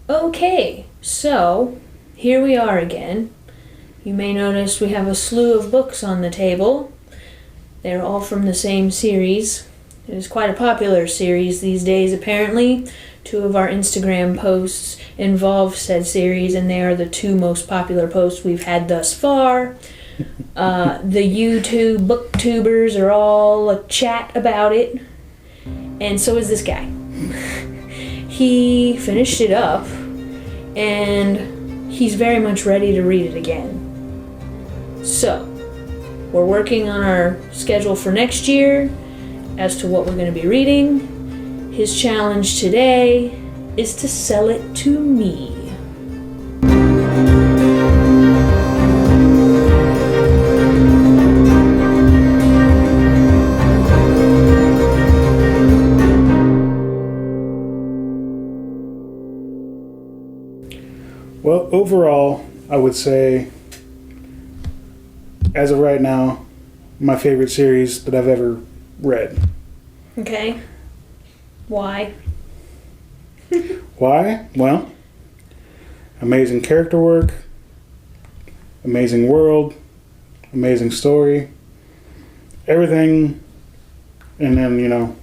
Okay, so here we are again. You may notice we have a slew of books on the table. They're all from the same series. It is quite a popular series these days, apparently. 2 of our Instagram posts involve said series, and they are the 2 most popular posts we've had thus far. The YouTube booktubers are all a chat about it, and so is this guy. He finished it up, and he's very much ready to read it again. So, we're working on our schedule for next year as to what we're going to be reading. His challenge today is to sell it to me. Well, overall, I would say, as of right now, my favorite series that I've ever read. Okay. Why? Why? Well, amazing character work, amazing world, amazing story, everything, and then,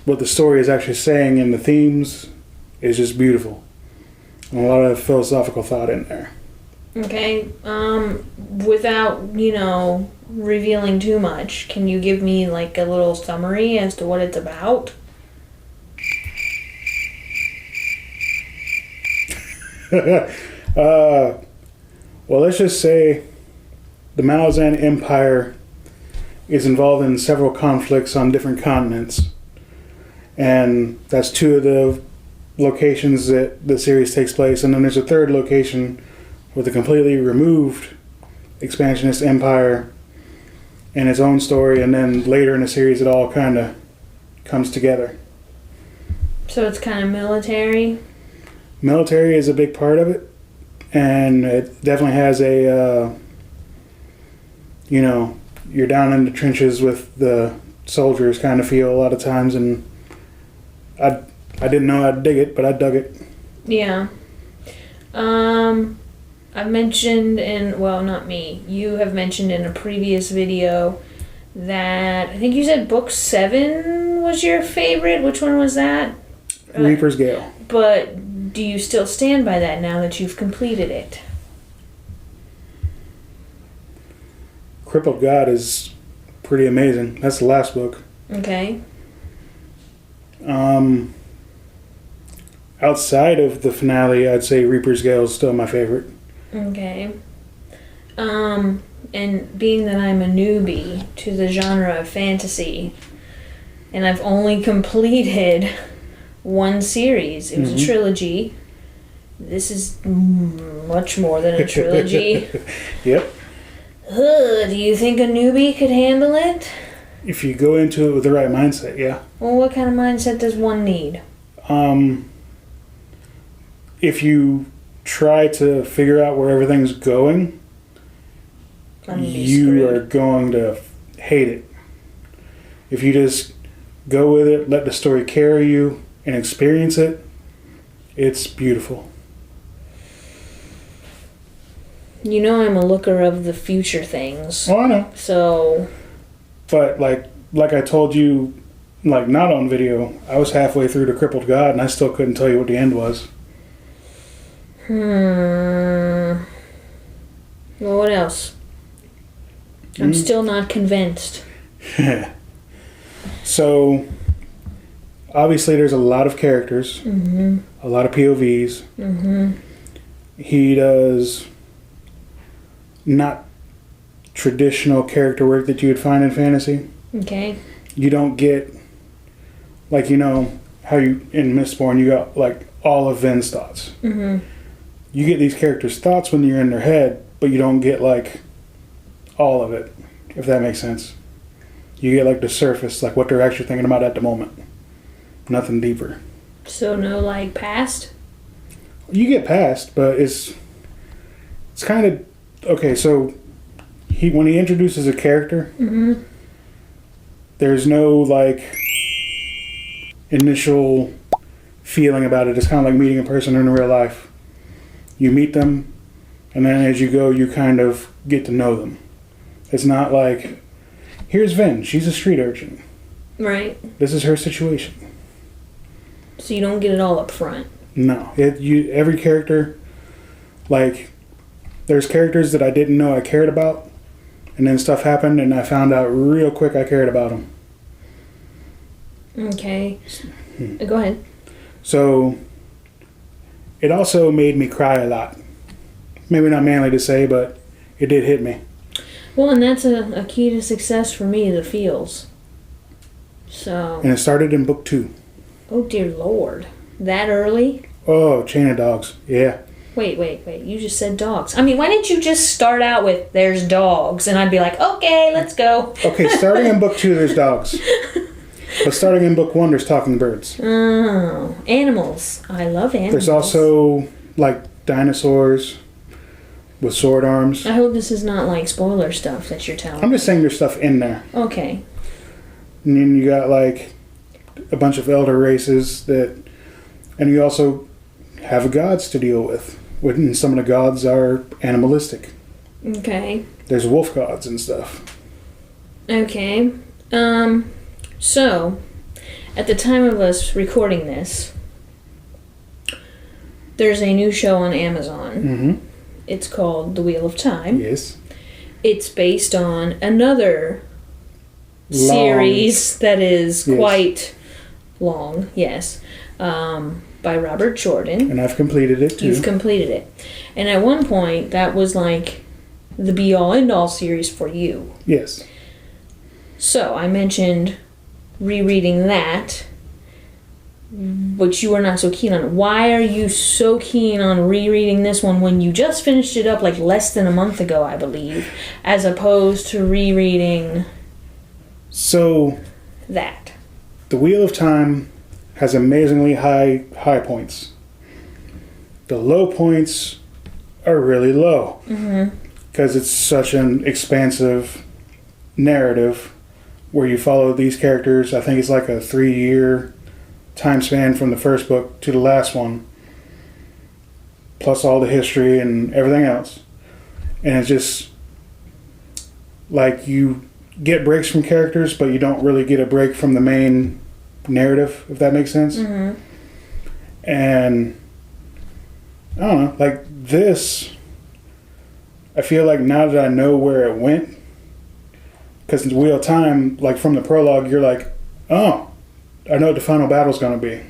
what the story is actually saying and the themes is just beautiful. And a lot of philosophical thought in there. Okay, without, revealing too much, can you give me, like, a little summary as to what it's about? Well, let's just say the Malazan Empire is involved in several conflicts on different continents. And that's 2 of the locations that the series takes place. And then there's a 3rd location with a completely removed expansionist empire and its own story. And then later in the series, it all kind of comes together. So it's kind of military? Military is a big part of it, and it definitely has a, you're down in the trenches with the soldiers kind of feel a lot of times, and I didn't know I'd dig it, but I dug it. Yeah. I've mentioned not me, you have mentioned in a previous video that, I think you said book 7 was your favorite. Which one was that? Reaper's Gale. But do you still stand by that now that you've completed it? Crippled God is pretty amazing. That's the last book. Okay. Outside of the finale, I'd say Reaper's Gale is still my favorite. Okay. And being that I'm a newbie to the genre of fantasy, and I've only completed 1 series. It was a trilogy. This is much more than a trilogy. Yep. Do you think a newbie could handle it? If you go into it with the right mindset, yeah. Well, what kind of mindset does one need? If you try to figure out where everything's going, you are going to hate it. If you just go with it, let the story carry you, and experience it, it's beautiful. I'm a looker of the future things. Oh, I know. So... But, like I told you, not on video, I was halfway through to Crippled God, and I still couldn't tell you what the end was. Well, what else? I'm still not convinced. So, obviously there's a lot of characters, a lot of POVs. He does not traditional character work that you would find in fantasy. Okay. You don't get, how you, in Mistborn, you got, all of Vin's thoughts. You get these characters' thoughts when you're in their head, but you don't get, all of it, if that makes sense. You get, the surface, what they're actually thinking about at the moment. Nothing deeper. So no, past? You get past, but it's kind of... Okay, so when he introduces a character, there's no, initial feeling about it. It's kind of like meeting a person in real life. You meet them, and then as you go, you kind of get to know them. It's not like, here's Vin, she's a street urchin. Right. This is her situation. So you don't get it all up front. No. Every character, like, there's characters that I didn't know I cared about, and then stuff happened, and I found out real quick I cared about them. Okay. Go ahead. So, it also made me cry a lot. Maybe not manly to say, but it did hit me. Well, and that's a key to success for me, the feels. So. And it started in book 2. Oh, dear Lord. That early? Oh, Chain of Dogs. Yeah. Wait. You just said dogs. I mean, why didn't you just start out with, there's dogs? And I'd be like, okay, let's go. Okay, starting in book 2, there's dogs. But starting in book 1, there's talking birds. Oh, animals. I love animals. There's also, like, dinosaurs with sword arms. I hope this is not like spoiler stuff that you're telling me. I'm just saying there's stuff in there. Okay. And then you got, like, a bunch of elder races that... And you also have gods to deal with. And some of the gods are animalistic. Okay. There's wolf gods and stuff. Okay. So, at the time of us recording this, there's a new show on Amazon. Mm-hmm. It's called The Wheel of Time. Yes. It's based on another series that is quite long, yes, by Robert Jordan. And I've completed it, too. You've completed it. And at one point, that was like the be-all, end-all series for you. Yes. So, I mentioned rereading that, which you were not so keen on. Why are you so keen on rereading this one when you just finished it up like less than a month ago, I believe, as opposed to rereading that? The Wheel of Time has amazingly high points. The low points are really low. Because it's such an expansive narrative where you follow these characters. I think it's like a 3-year time span from the first book to the last one, plus all the history and everything else. And it's just like you get breaks from characters, but you don't really get a break from the main narrative, if that makes sense. Mm-hmm. And I don't know, like this, I feel like now that I know where it went, because in the Wheel of Time, like from the prologue, you're like, oh, I know what the final battle's going to be.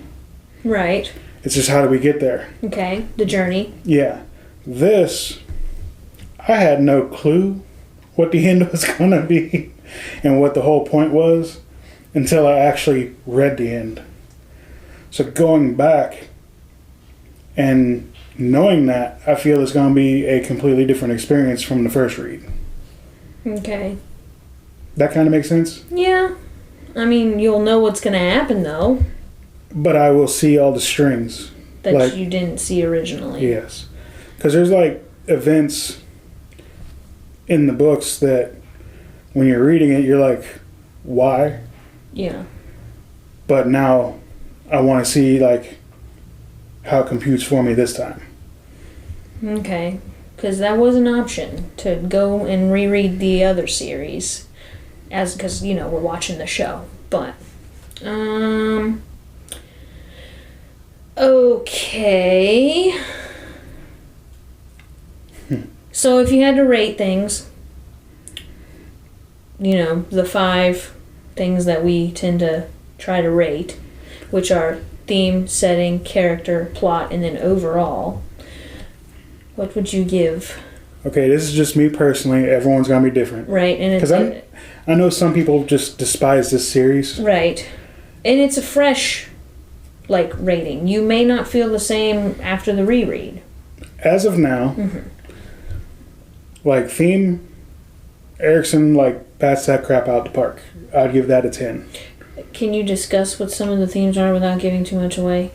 Right. It's just how do we get there? Okay, the journey. Yeah. This, I had no clue what the end was going to be and what the whole point was until I actually read the end. So going back and knowing that, I feel it's going to be a completely different experience from the first read. Okay. That kind of makes sense? Yeah. I mean, you'll know what's going to happen, though. But I will see all the strings. That like, you didn't see originally. Yes. Because there's, like, events in the books that when you're reading it, you're like, why? Yeah. But now I want to see, like, how it computes for me this time. Okay. Because that was an option, to go and reread the other series. Because, you know, we're watching the show. But, okay. So if you had to rate things, you know, the 5 things that we tend to try to rate, which are theme, setting, character, plot, and then overall, what would you give? Okay, this is just me personally. Everyone's going to be different. Right, and it's... Because I know some people just despise this series. Right. And it's a fresh, like, rating. You may not feel the same after the reread. As of now, like, theme, Erikson, like, bats that crap out the park. I'd give that a 10. Can you discuss what some of the themes are without giving too much away?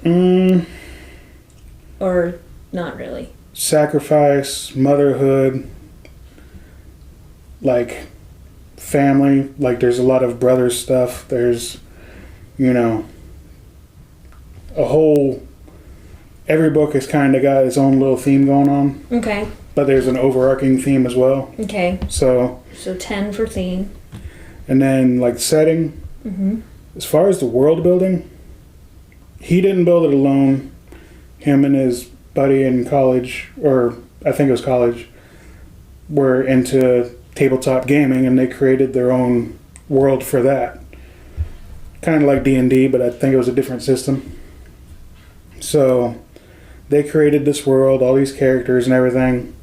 Or not really? Sacrifice, motherhood, like, family. Like, there's a lot of brother stuff. There's, you know, a whole. Every book has kind of got its own little theme going on. Okay. But there's an overarching theme as well. Okay. So 10 for theme. And then, like, setting. Mm-hmm. As far as the world building, he didn't build it alone. Him and his buddy in college, or I think it was college, were into tabletop gaming, and they created their own world for that. Kind of like D&D, but I think it was a different system. So they created this world, all these characters and everything.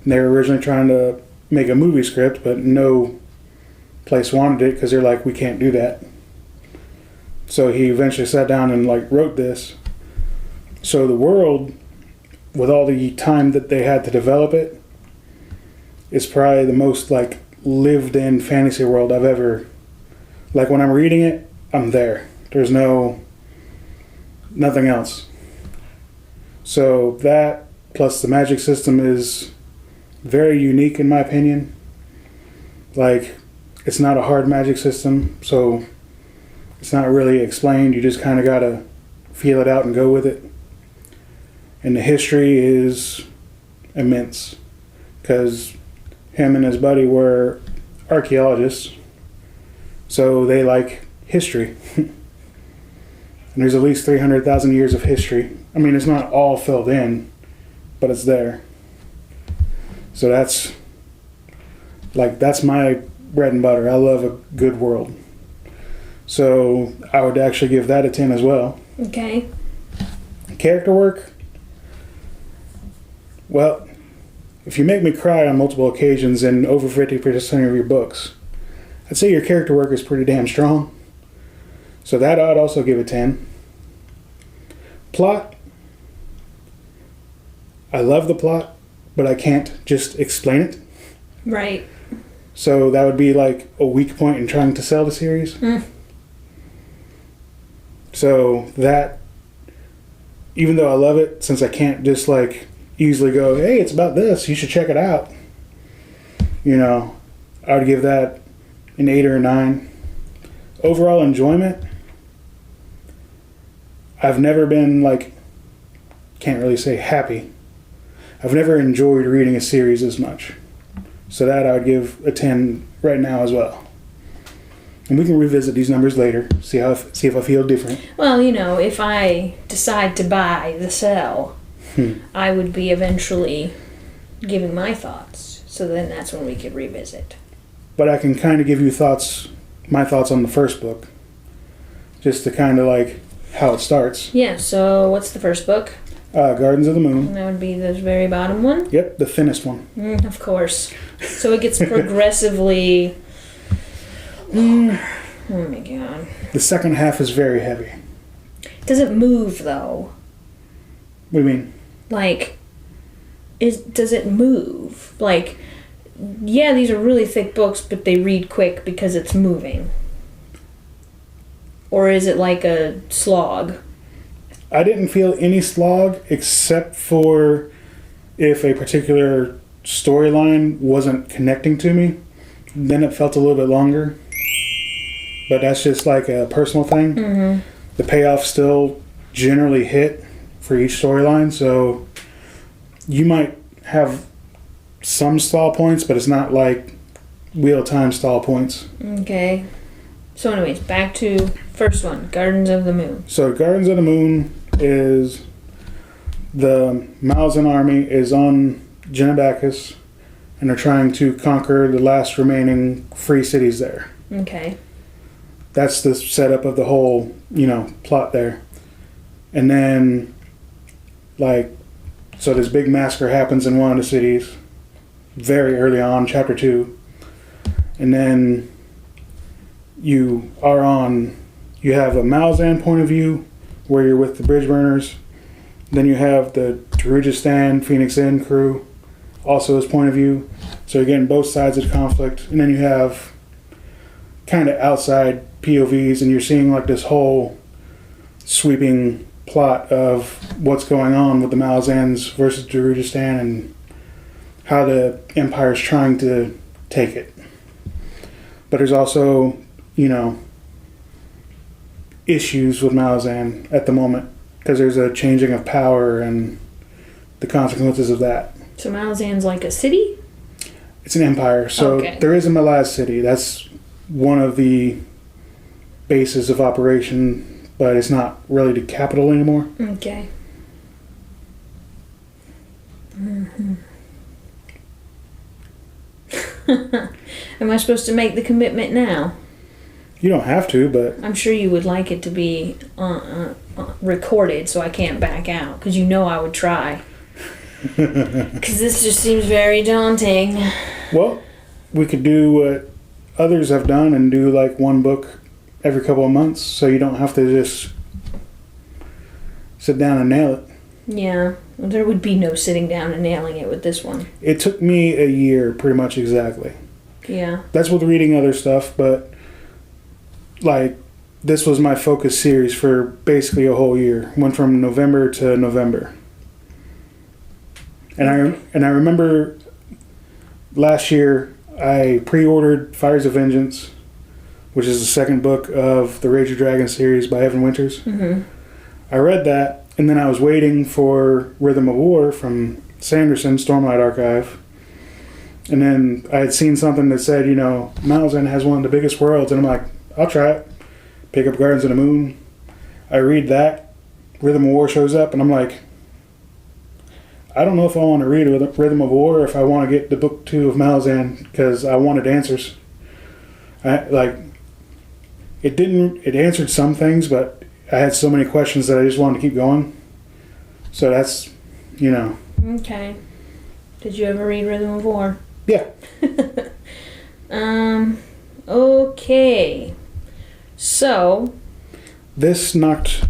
And they were originally trying to make a movie script, but no place wanted it because they're like, we can't do that. So he eventually sat down and like wrote this. So the world, with all the time that they had to develop it, is probably the most like lived in fantasy world I've ever, like when I'm reading it, I'm there. There's nothing else. So that plus the magic system is very unique in my opinion. Like, it's not a hard magic system, so it's not really explained. You just kind of got to feel it out and go with it. And the history is immense because him and his buddy were archaeologists, so they like history. And there's at least 300,000 years of history. I mean, it's not all filled in, but it's there. So that's my bread and butter. I love a good world. So I would actually give that a 10 as well. Okay. Character work. Well, if you make me cry on multiple occasions in over 50% of your books, I'd say your character work is pretty damn strong. So that I'd also give a 10. Plot. I love the plot, but I can't just explain it. Right. So that would be like a weak point in trying to sell the series. So that, even though I love it, since I can't just like easily go, hey, it's about this, you should check it out. You know, I would give that an 8 or a 9. Overall enjoyment, I've never been like, can't really say happy. I've never enjoyed reading a series as much. So that I would give a 10 right now as well. And we can revisit these numbers later, see if I feel different. Well, you know, if I decide to buy the sell, I would be eventually giving my thoughts. So then that's when we could revisit. But I can kind of give you my thoughts on the first book. Just to kind of like how it starts. Yeah, so what's the first book? Gardens of the Moon. That would be the very bottom one? Yep, the thinnest one. Of course. So it gets progressively... Oh my god. The second half is very heavy. Does it move, though? What do you mean? Like, does it move? Like, yeah, these are really thick books, but they read quick because it's moving. Or is it like a slog? I didn't feel any slog except for if a particular storyline wasn't connecting to me. Then it felt a little bit longer. But that's just like a personal thing. Mm-hmm. The payoff still generally hit for each storyline, so you might have some stall points, but it's not like wheel time stall points. Okay. So anyways, back to first one, Gardens of the Moon. So Gardens of the Moon is the Malazan army is on Genebacus, and they're trying to conquer the last remaining free cities there. Okay. That's the setup of the whole, plot there. And then, so this big massacre happens in one of the cities very early on, chapter 2. And then you have a Malazan point of view where you're with the bridge burners. Then you have the Darujistan Phoenix Inn crew, also his point of view. So you're getting both sides of the conflict. And then you have kind of outside POVs, and you're seeing like this whole sweeping plot of what's going on with the Malazans versus Darujistan and how the Empire's trying to take it. But there's also, issues with Malazan at the moment because there's a changing of power and the consequences of that. So Malazan's like a city? It's an empire. So there is a Malaz city. That's one of the bases of operation, but it's not really the capital anymore. Okay. Mm-hmm. Am I supposed to make the commitment now? You don't have to, but... I'm sure you would like it to be recorded so I can't back out, because you know I would try. Because this just seems very daunting. Well, we could do what others have done and do like one book every couple of months, so you don't have to just sit down and nail it. Yeah, well, there would be no sitting down and nailing it with this one. It took me a year, pretty much exactly. Yeah. That's with reading other stuff, but like this was my focus series for basically a whole year. Went from November to November. And I remember last year I pre-ordered Fires of Vengeance, which is the second book of the Rage of Dragon series by Evan Winters. Mm-hmm. I read that, and then I was waiting for Rhythm of War from Sanderson, Stormlight Archive. And then I had seen something that said, you know, Malazan has one of the biggest worlds, and I'm like, I'll try it. Pick up Gardens of the Moon. I read that. Rhythm of War shows up, and I'm like, I don't know if I want to read Rhythm of War or if I want to get the book 2 of Malazan, because I wanted answers. It answered some things, but I had so many questions that I just wanted to keep going. So that's, you know. Okay. Did you ever read Rhythm of War? Yeah. Okay. So. This knocked,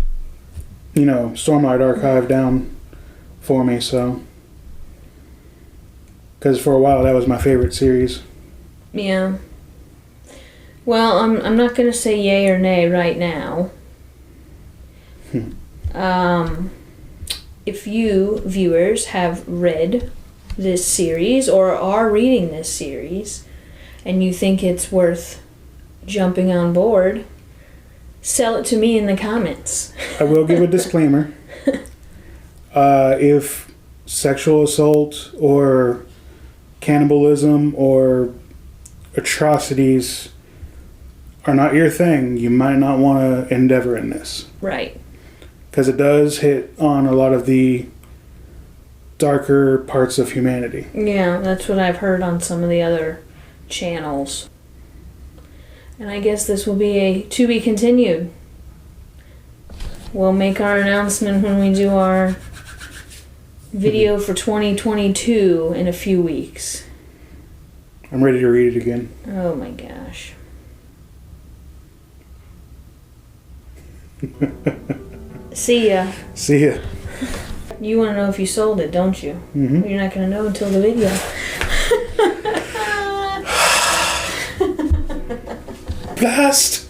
you know, Stormlight Archive down for me, so. Because for a while that was my favorite series. Yeah. Well, I'm not going to say yay or nay right now. If you, viewers, have read this series or are reading this series and you think it's worth jumping on board, sell it to me in the comments. I will give a disclaimer. If sexual assault or cannibalism or atrocities are not your thing, you might not want to endeavor in this. Right. Because it does hit on a lot of the darker parts of humanity. Yeah, that's what I've heard on some of the other channels. And I guess this will be a to be continued. We'll make our announcement when we do our video for 2022 in a few weeks. I'm ready to read it again. Oh my gosh. See ya. See ya. You want to know if you sold it, don't you? Mm-hmm. You're not going to know until the video. Blast!